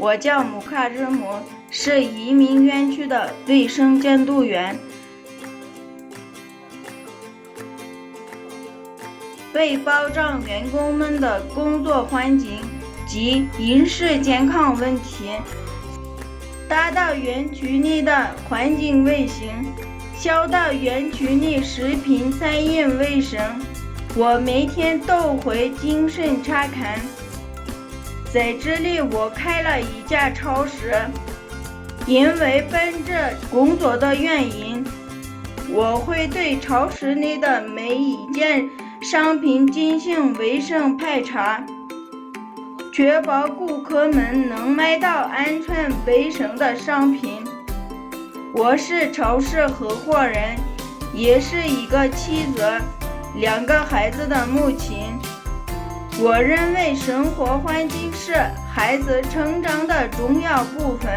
我叫姆卡日姆，是移民园区的卫生监督员。为保障员工们的工作环境及饮食健康问题，达到园区内的环境卫生，小到园区内食品餐饮卫生，我每天都会谨慎查看。在这里我开了一家超市，因为本着工作的原因，我会对超市内的每一件商品进行卫生排查，确保顾客们能买到安全卫生的商品。我是超市合伙人，也是一个妻子，2个孩子的母亲。我认为生活环境是孩子成长的重要部分。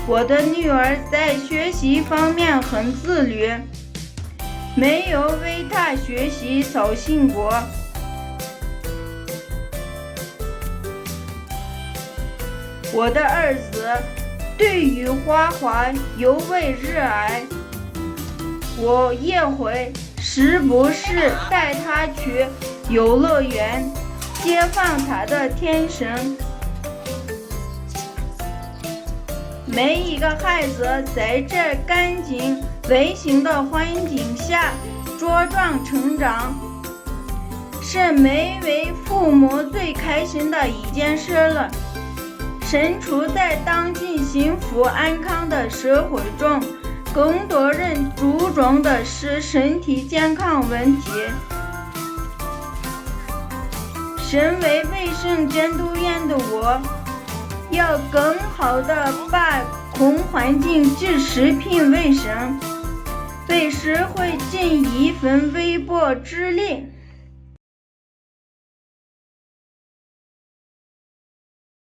我的女儿在学习方面很自律，没有为她学习操心过。我的儿子对于画画尤为热爱，我也会时不时带他去游乐园，解放他的天性。每一个孩子在这干净卫生的环境下茁壮成长，是每位父母最开心的一件事了。身处在当今幸福安康的社会中，更多人注重的是身体健康问题。身为卫生监督员的我，要更好地把控环境及食品卫生，为社会尽一份微薄之力。